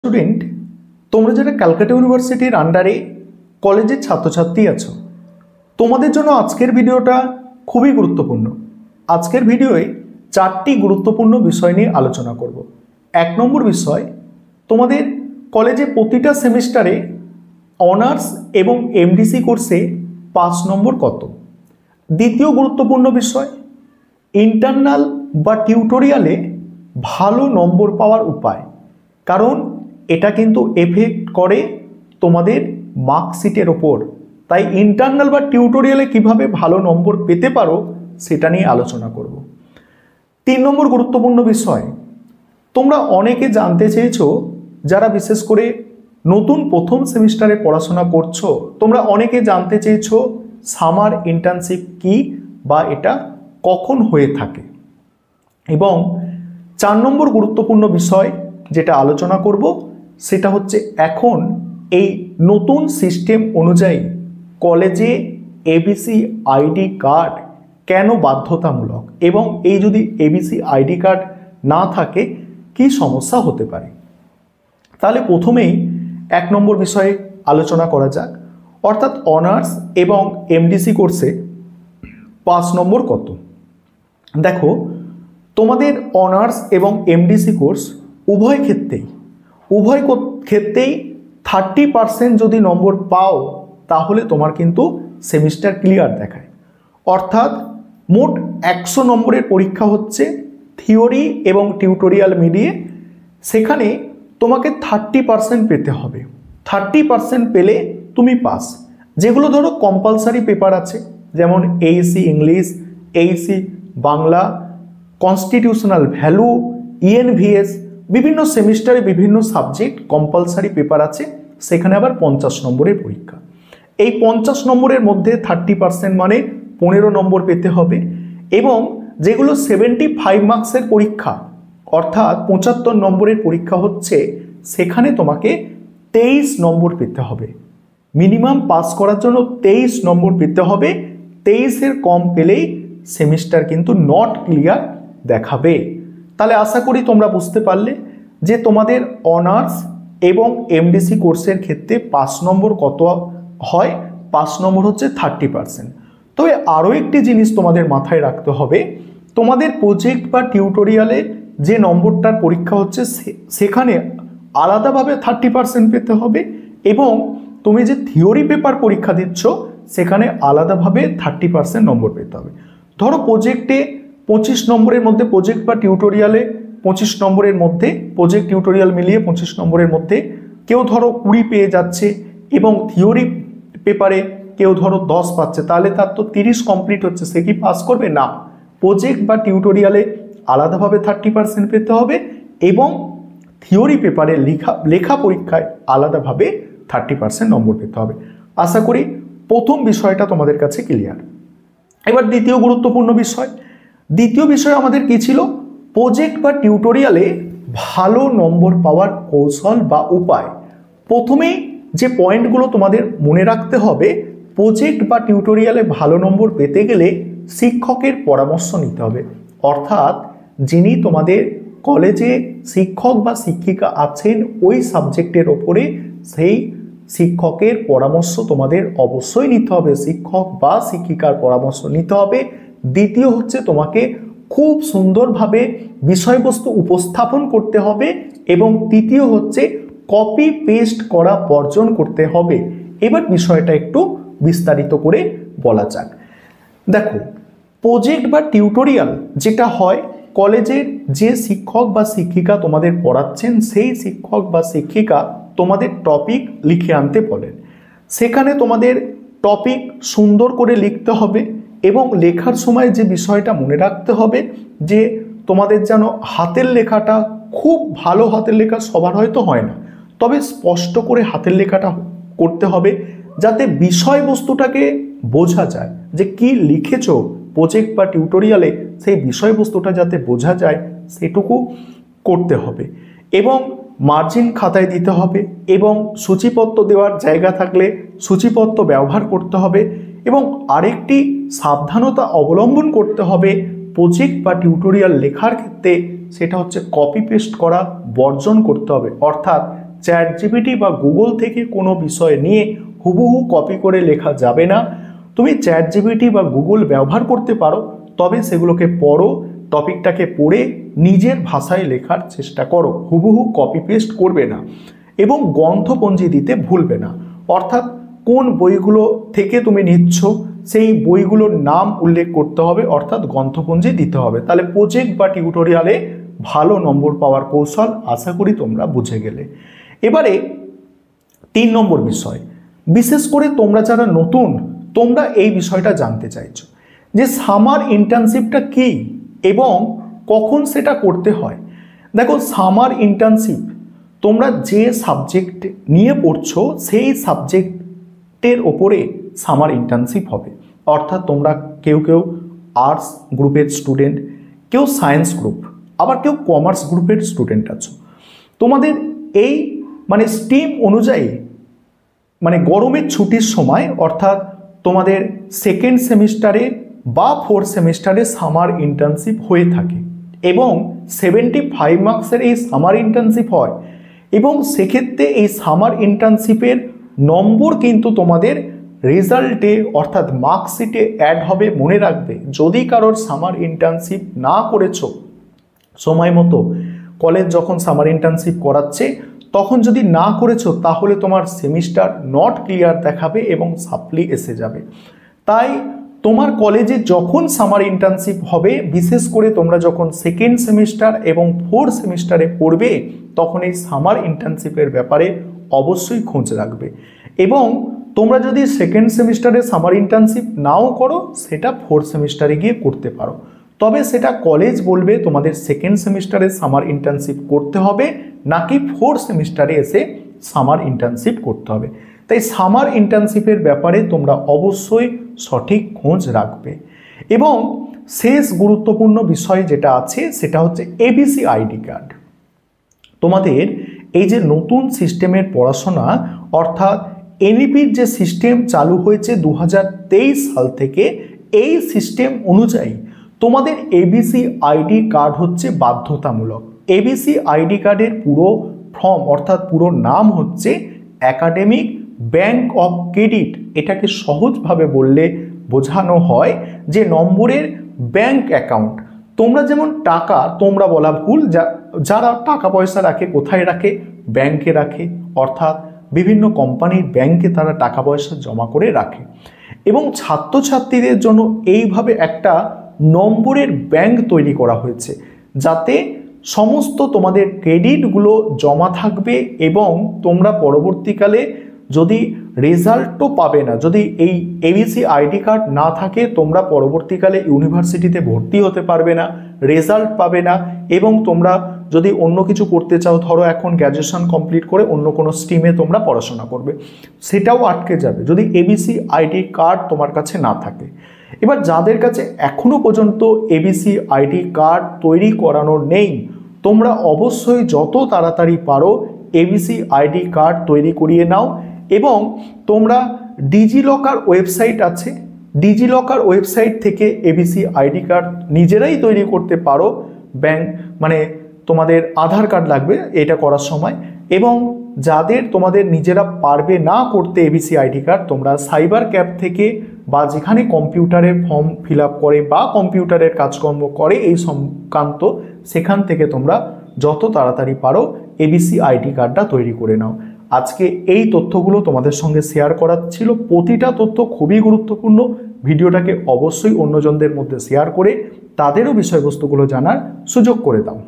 Student, তোমরা যারা ক্যালকাটা ইউনিভার্সিটির আন্ডারে কলেজের ছাত্রছাত্রী আছো, তোমাদের জন্য আজকের ভিডিওটা খুবই গুরুত্বপূর্ণ। আজকের ভিডিওয়ে 4টি গুরুত্বপূর্ণ বিষয় নিয়ে আলোচনা করব। 1 নম্বর বিষয়, তোমাদের কলেজে প্রতিটা সেমিস্টারে অনার্স এবং এমডিসি কোর্সে 5 নম্বর কত। দ্বিতীয় গুরুত্বপূর্ণ বিষয়, ইন্টারনাল বা টিউটোরিয়ালে ভালো নম্বর পাওয়ার উপায়, কারণ এটা কিন্তু এফেক্ট করে তোমাদের মার্কশিটের ওপর। তাই ইন্টারনাল বা টিউটোরিয়ালে কিভাবে ভালো নম্বর পেতে পারো সেটা নিয়ে আলোচনা করব। 3 নম্বর গুরুত্বপূর্ণ বিষয়, তোমরা অনেকে জানতে চেয়েছো, যারা বিশেষ করে নতুন প্রথম সেমিস্টারে পড়াশোনা করছো, তোমরা অনেকে জানতে চেয়েছো সামার ইন্টার্নশিপ কি বা এটা কখন হয়ে থাকে। এবং 4 নম্বর গুরুত্বপূর্ণ বিষয় যেটা আলোচনা করব সেটা হচ্ছে, এখন এই নতুন সিস্টেম অনুযায়ী কলেজে এবিসি আইডি কার্ড কেন বাধ্যতামূলক, এবং এই যদি এবিসি আইডি কার্ড না থাকে কি সমস্যা হতে পারে। তাহলে প্রথমেই 1 নম্বর বিষয়ে আলোচনা করা যাক, অর্থাৎ অনার্স এবং এমডিসি কোর্সে 5 নম্বর কত। দেখো, তোমাদের অনার্স এবং এমডিসি কোর্স উভয় ক্ষেত্রেই 30% যদি নম্বর পাও তাহলে তোমার কিন্তু সেমিস্টার ক্লিয়ার দেখায়। অর্থাৎ মোট 100 নম্বরের পরীক্ষা হচ্ছে থিওরি এবং টিউটোরিয়াল মিলিয়ে, সেখানে তোমাকে 30% পেতে হবে। 30% পেলে তুমি পাস। যেগুলো ধরো কম্পালসারি পেপার আছে, যেমন Aisi English, Aisi Bangla, constitutional value, ENVS, বিভিন্ন সেমিস্টারে বিভিন্ন সাবজেক্ট কম্পালসারি পেপার আছে, সেখানে আবার 50 নম্বরের পরীক্ষা। এই 50 নম্বরের মধ্যে 30% মানে 15 নম্বর পেতে হবে। এবং যেগুলো 75 মার্কসের পরীক্ষা, অর্থাৎ 75 নম্বরের পরীক্ষা হচ্ছে, সেখানে তোমাকে 23 নম্বর পেতে হবে। মিনিমাম পাস করার জন্য 23 নম্বর পেতে হবে। 23-এর কম পেলেই সেমিস্টার কিন্তু নট ক্লিয়ার দেখাবে। তাহলে আশা করি তোমরা বুঝতে পারলে যে তোমাদের অনার্স এবং এমডিসি কোর্সের ক্ষেত্রে 5 নম্বর কত হয়। 5 নম্বর হচ্ছে 30%। তবে আরও একটি জিনিস তোমাদের মাথায় রাখতে হবে, তোমাদের প্রজেক্ট বা টিউটোরিয়ালে যে নম্বরটার পরীক্ষা হচ্ছে সেখানে আলাদাভাবে 30% পেতে হবে, এবং তুমি যে থিওরি পেপার পরীক্ষা দিচ্ছ সেখানে আলাদাভাবে 30% নম্বর পেতে হবে। ধরো প্রজেক্টে 25 নম্বরের মধ্যে, প্রজেক্ট বা টিউটোরিয়ালে 25 নম্বরের মধ্যে, প্রজেক্ট টিউটোরিয়াল মিলিয়ে 25 নম্বরের মধ্যে কেউ ধরো 20 পেয়ে যাচ্ছে, এবং থিওরি পেপারে কেউ ধরো 10 পাচ্ছে, তাহলে তার তো 30 কমপ্লিট হচ্ছে, সে কি পাস করবে? না। প্রজেক্ট বা টিউটোরিয়ালে আলাদাভাবে 30% পেতে হবে, এবং থিওরি পেপারে লেখা পরীক্ষায় আলাদাভাবে 30% নম্বর পেতে হবে। আশা করি প্রথম বিষয়টা তোমাদের কাছে ক্লিয়ার। এবার দ্বিতীয় গুরুত্বপূর্ণ বিষয়, দ্বিতীয় বিষয় আমাদের কি ছিল? প্রজেক্ট বা টিউটোরিয়ালে ভালো নম্বর পাওয়ার কৌশল বা উপায়। প্রথমেই যে পয়েন্টগুলো তোমাদের মনে রাখতে হবে, প্রজেক্ট বা টিউটোরিয়ালে ভালো নম্বর পেতে গেলে শিক্ষকের পরামর্শ নিতে হবে। অর্থাৎ যিনি তোমাদের কলেজে শিক্ষক বা শিক্ষিকা আছেন ওই সাবজেক্টের ওপরে, সেই শিক্ষকের পরামর্শ তোমাদের অবশ্যই নিতে হবে, শিক্ষক বা শিক্ষিকার পরামর্শ নিতে হবে। দ্বিতীয় হচ্ছে, তোমাকে খুব সুন্দরভাবে বিষয়বস্তু উপস্থাপন করতে হবে, এবং তৃতীয় হচ্ছে কপি পেস্ট করা বর্জন করতে হবে। এবার বিষয়টা একটু বিস্তারিত করে বলা যাক। দেখো, প্রজেক্ট বা টিউটোরিয়াল যেটা হয়, কলেজের যে শিক্ষক বা শিক্ষিকা তোমাদের পড়াচ্ছেন সেই শিক্ষক বা শিক্ষিকা তোমাদের টপিক লিখে আনতে বলেন। সেখানে তোমাদের টপিক সুন্দর করে লিখতে হবে, এবং লেখার সময় যে বিষয়টা মনে রাখতে হবে যে তোমাদের যেন হাতের লেখাটা, খুব ভালো হাতের লেখা সবার হয়তো হয় না, তবে স্পষ্ট করে হাতের লেখাটা করতে হবে, যাতে বিষয়বস্তুটাকে বোঝা যায় যে কি লিখেছো প্রজেক্ট বা টিউটোরিয়ালে, সেই বিষয়বস্তুটা যাতে বোঝা যায় সেটুকু করতে হবে। এবং মার্জিন খাতায় দিতে হবে, এবং সূচিপত্র দেওয়ার জায়গা থাকলে সূচিপত্র ব্যবহার করতে হবে। এবং আরেকটি সাবধানতা অবলম্বন করতে হবে প্রজেক্ট বা টিউটোরিয়াল লেখার ক্ষেত্রে, সেটা হচ্ছে কপি পেস্ট করা বর্জন করতে হবে। অর্থাৎ চ্যাট জিপিটি বা গুগল থেকে কোনো বিষয় নিয়ে হুবহু কপি করে লেখা যাবে না। তুমি চ্যাট জিপিটি বা গুগল ব্যবহার করতে পারো, তবে সেগুলোকে পড়ো, টপিকটাকে পড়ে নিজের ভাষায় লেখার চেষ্টা করো, হুবহু কপি পেস্ট করবে না। এবং গ্রন্থপঞ্জি দিতে ভুলবে না, অর্থাৎ কোন বইগুলো থেকে তুমি নিচ্ছ সেই বইগুলোর নাম উল্লেখ করতে হবে, অর্থাৎ গ্রন্থপঞ্জি দিতে হবে। তাহলে প্রজেক্ট বা টিউটোরিয়ালে ভালো নম্বর পাওয়ার কৌশল আশা করি তোমরা বুঝে গেলে। এবারে 3 নম্বর বিষয়, বিশেষ করে তোমরা যারা নতুন, তোমরা এই বিষয়টা জানতে চাইছো যে সামার ইন্টার্নশিপটা কী এবং কখন সেটা করতে হয়। দেখো, সামার ইন্টার্নশিপ তোমরা যে সাবজেক্ট নিয়ে পড়ছো সেই সাবজেক্টের ওপরে সামার ইন্টার্নশিপ হবে। অর্থাৎ তোমরা কেউ আর্টস গ্রুপের স্টুডেন্ট, কেউ সায়েন্স গ্রুপ, আবার কেউ কমার্স গ্রুপের স্টুডেন্ট আছো। তোমাদের এই স্ট্রিম অনুযায়ী গরমের ছুটির সময়, অর্থাৎ তোমাদের 2nd সেমিস্টারে বা 4th সেমিস্টারে সামার ইন্টার্নশিপ হয়ে থাকে এবং 75 মার্কসের এই সামার ইন্টার্নশিপ হয়। এবং সেক্ষেত্রে এই সামার ইন্টার্নশিপের নম্বর কিন্তু তোমাদের রেজাল্টে অর্থাৎ মার্কশিটে অ্যাড হবে। মনে রাখবে, যদি কারোর সামার ইন্টার্নশিপ না করেছো সময় মতো, কলেজ যখন সামার ইন্টার্নশিপ করাচ্ছে তখন যদি না করেছো, তাহলে তোমার সেমিস্টার নট ক্লিয়ার দেখাবে এবং সাপ্লি এসে যাবে। তাই তোমার কলেজে যখন সামার ইন্টার্নশিপ হবে, বিশেষ করে তোমরা যখন 2nd সেমিস্টার এবং 4th সেমিস্টারে পড়বে, তখন এই সামার ইন্টার্নশিপের ব্যাপারে অবশ্যই খোঁজ রাখবে। এবং তোমরা যদি 2nd সেমিস্টারে সামার ইন্টার্নশিপ নাও করো, সেটা 4th সেমিস্টারে গিয়ে করতে পারো, তবে সেটা কলেজ বলবে তোমাদের 2nd সেমিস্টারে সামার ইন্টার্নশিপ করতে হবে নাকি 4th সেমিস্টারে এসে সামার ইন্টার্নশিপ করতে হবে। তাই সামার ইন্টার্নশিপের ব্যাপারে তোমরা অবশ্যই সঠিক খোঁজ রাখবে। এবং শেষ গুরুত্বপূর্ণ বিষয় যেটা আছে সেটা হচ্ছে এবিসি আইডি কার্ড। তোমাদের এই যে নতুন সিস্টেমের পড়াশোনা, অর্থাৎ এনইপির যে সিস্টেম চালু হয়েছে 2023 সাল থেকে, এই সিস্টেম অনুযায়ী তোমাদের এবিসি আইডি কার্ড হচ্ছে বাধ্যতামূলক। এবিসি আইডি কার্ডের পুরো ফর্ম অর্থাৎ পুরো নাম হচ্ছে একাডেমিক ব্যাংক অফ ক্রেডিট। এটাকে সহজভাবে বললে বোঝানো হয় যে নম্বরের ব্যাংক অ্যাকাউন্ট। তোমরা যেমন টাকা, তোমরা বলা ভুল, যারা টাকা পয়সা রাখে কোথায় রাখে? ব্যাংকে রাখে, অর্থাৎ বিভিন্ন কোম্পানির ব্যাংকে তারা টাকা পয়সা জমা করে রাখে। এবং ছাত্রছাত্রীদের জন্য এইভাবে একটা নম্বরের ব্যাংক তৈরি করা হয়েছে, যাতে সমস্ত তোমাদের ক্রেডিটগুলো জমা থাকবে এবং তোমরা পরবর্তীকালে যদি রেজাল্টও পাবে না, যদি এই এবিসি আইডি কার্ড না থাকে, তোমরা পরবর্তীকালে ইউনিভার্সিটিতে ভর্তি হতে পারবে না, রেজাল্ট পাবে না। এবং তোমরা যদি অন্য কিছু করতে চাও, ধরো এখন গ্র্যাজুয়েশন কমপ্লিট করে অন্য কোনো স্ট্রিমে তোমরা পড়াশোনা করবে, সেটাও আটকে যাবে যদি এবিসি আইডি কার্ড তোমার কাছে না থাকে। এবার যাদের কাছে এখনো পর্যন্ত এবিসি আইডি কার্ড তৈরি করানো নেই, তোমরা অবশ্যই যত তাড়াতাড়ি পারো এবিসি আইডি কার্ড তৈরি করিয়ে নাও। এবং তোমরা ডিজিলকার ওয়েবসাইট আছে, ডিজিলকার ওয়েবসাইট থেকে এবিসি আইডি কার্ড নিজেরাই তৈরি করতে পারো। ব্যাংক তোমাদের আধার কার্ড লাগবে এটা করার সময়। এবং যাদের তোমাদের নিজেরা পারবে না করতে এবিসি আইডি কার্ড, তোমরা সাইবার ক্যাফ থেকে বা যেখানে কম্পিউটারের ফর্ম ফিল আপ করে বা কম্পিউটারের কাজকর্ম করে এই সংক্রান্ত, সেখান থেকে তোমরা যত তাড়াতাড়ি পারো এবিসি আইডি কার্ডটা তৈরি করে নাও। আজকে এই তথ্যগুলো তোমাদের সঙ্গে শেয়ার করার ছিল। প্রতিটা তথ্য খুবই গুরুত্বপূর্ণ। ভিডিওটাকে অবশ্যই অন্যজনদের মধ্যে শেয়ার করে তাদেরও বিষয়বস্তুগুলো জানার সুযোগ করে দাও।